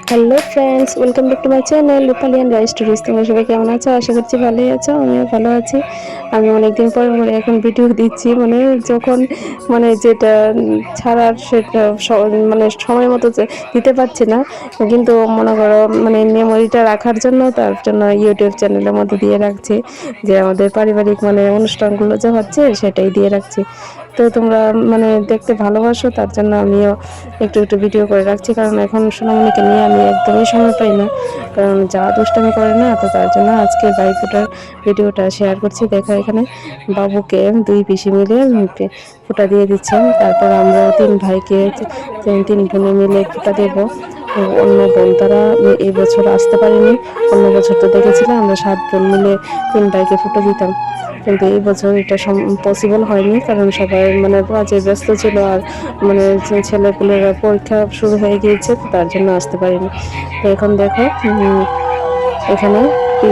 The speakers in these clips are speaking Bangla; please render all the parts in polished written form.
Hello friends, welcome back to my channel Rupalian rice stories. তোমরা সবাই কেমন আছো? আশা করছি ভালোই আছো। আমিও ভালো আছি। আমি অনেকদিন পর এখন ভিডিও দিচ্ছি, যখন যেটা ছাড়ার সেটা সময় মতো দিতে পারছি না, কিন্তু মনে করো মেমোরিটা রাখার জন্য তার জন্য ইউটিউব চ্যানেলের মধ্যে দিয়ে রাখছি, যে আমাদের পারিবারিক অনুষ্ঠানগুলো যে হচ্ছে সেটাই দিয়ে রাখছি। তো তোমরা দেখতে ভালোবাসো, তার জন্য আমিও একটু একটু ভিডিও করে রাখছি, কারণ এখন সোনামণিকে নিয়ে আমি একদমই সময় পাই না, কারণ যা দুষ্টামি করে না, তো তার জন্য আজকে ভাইফোঁটার ভিডিওটা শেয়ার করছি। দেখো এখানে বাবুকে দুই পিসি মিলে ফোঁটা দিয়ে দিচ্ছেন, তারপর আমরা তিন ভাইকে তিন বোনে মিলে ফোঁটা দেব। অন্য বোন তারা এই বছর আসতে পারেনি। অন্য বছর তো দেখেছিলাম আমরা 7 বোন মিলে তিন ভাইকে ফোঁটা দিতাম, কিন্তু এই বছর এটা পসিবল হয়নি, কারণ সবাই কাজে ব্যস্ত ছিল, আর ছেলেপুলেরা পরীক্ষা শুরু হয়ে গিয়েছে, তো তার জন্য আসতে পারিনি। তো এখন দেখো এখানে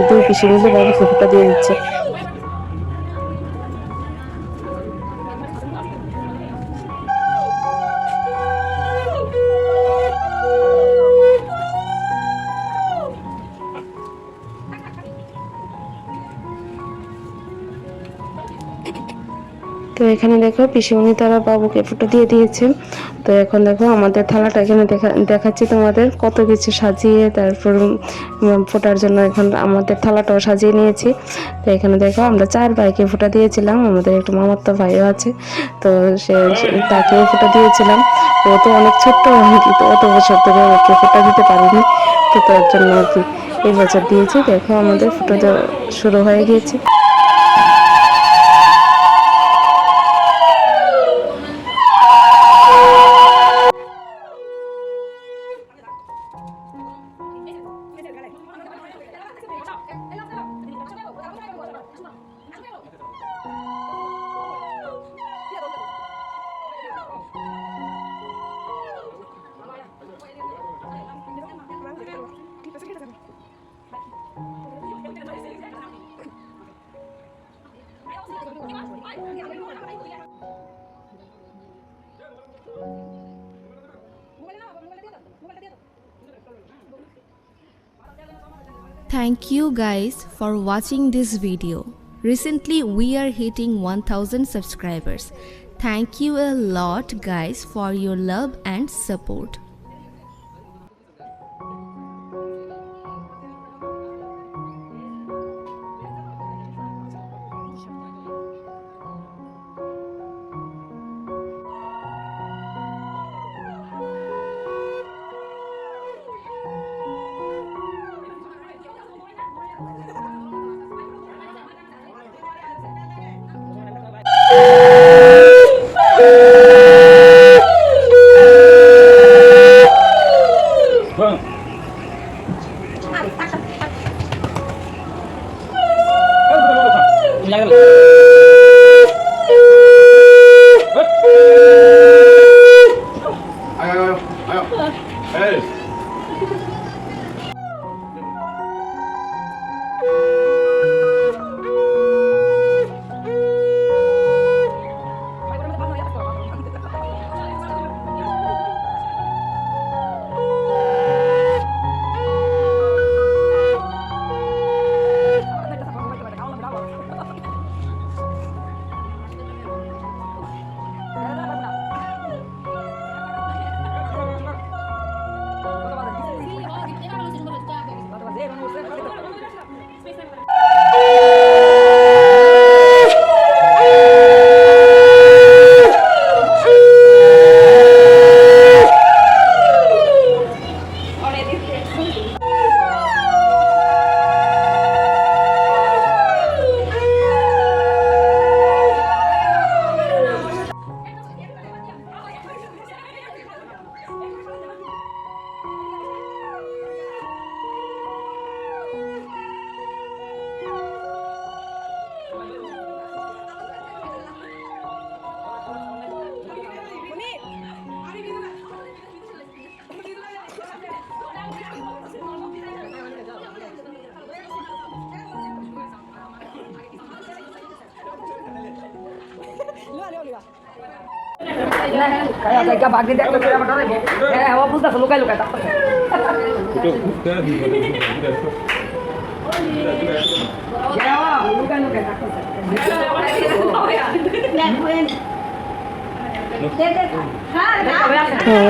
দুই পিসি মিলে বাবুকে ফোঁটা দিয়ে দিচ্ছে। তো এখানে দেখো পিসিমণি তারা বাবুকে ফোঁটা দিয়ে দিয়েছেন। তো এখন দেখো আমাদের থালাটা এখানে দেখাচ্ছি তোমাদের, কত কিছু সাজিয়ে তারপর ফোঁটার জন্য এখন আমাদের থালাটাও সাজিয়ে নিয়েছি। তো এখানে দেখো আমরা 4 ভাইকে ফোঁটা দিয়েছিলাম, আমাদের একটু মামাতো ভাইও আছে, তো তাকেও ফোঁটা দিয়েছিলাম। ও তো অনেক ছোট্ট, আমি কিন্তু অত বছর ধরে ওকে ফোঁটা দিতে পারিনি, তো তার জন্য আর কি এই বছর দিয়েছি। দেখো আমাদের ফোঁটা দেওয়া শুরু হয়ে গিয়েছে। Thank you guys for watching this video. Recently we are hitting 1000 subscribers. Thank you a lot guys for your love and support.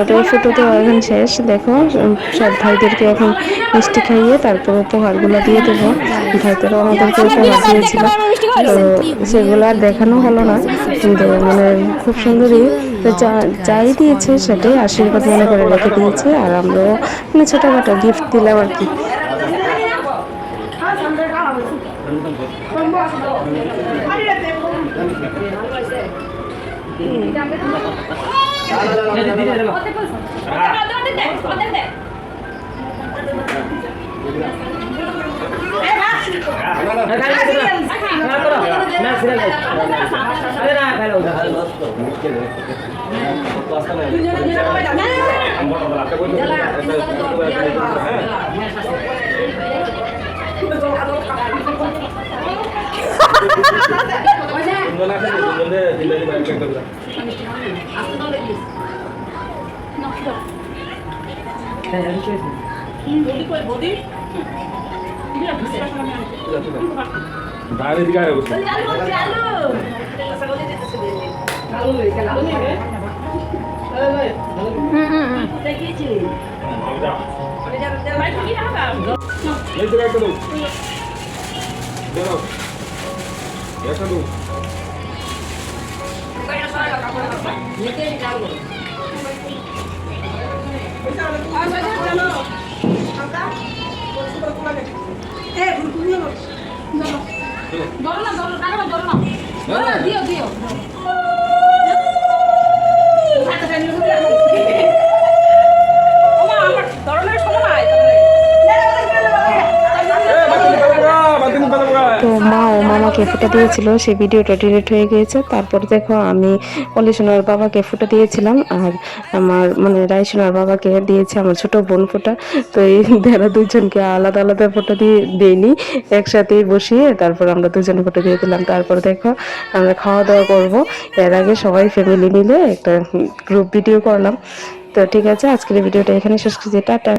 ওটাই ফটো তো এখন শেষ। দেখো সব ভাইদেরকে এখন মিষ্টি খাইয়ে তারপর উপহারগুলো দিয়ে দেবো। ভাইদেরও আমাদেরকে উপহার দিয়েছিল, তো সেগুলো আর দেখানো হলো না, কিন্তু মানে খুব সুন্দরই যাই দিয়েছে সেটাই আশীর্বাদ মনে করে রেখে দিয়েছে। আর আমরাও মানে ছোটোখাটো গিফট দিলাম আর কি। তো মা ও মামাকে ফোঁটা দিয়েছিল, সেই ভিডিওটা ডিলিট হয়ে গিয়েছে। তারপর দেখো আমি অলিশোনার বাবাকে ফোঁটা দিয়েছিলাম, আর আমার মানে রাইসোনার বাবাকে দিয়েছে আমার ছোট বোন ফোঁটা। তো এই যারা দুজনকে আলাদা আলাদা ফোঁটা দিয়ে দেইনি, একসাথেই বসিয়ে তারপর আমরা দুজনে ফোঁটা দিয়ে দিলাম। তারপর দেখো আমরা খাওয়া দাওয়া করব, এর আগে সবাই ফ্যামিলি মিলে একটা গ্রুপ ভিডিও করলাম। তো ঠিক আছে, আজকের ভিডিওটা এখানে শেষ করছি, টাটা।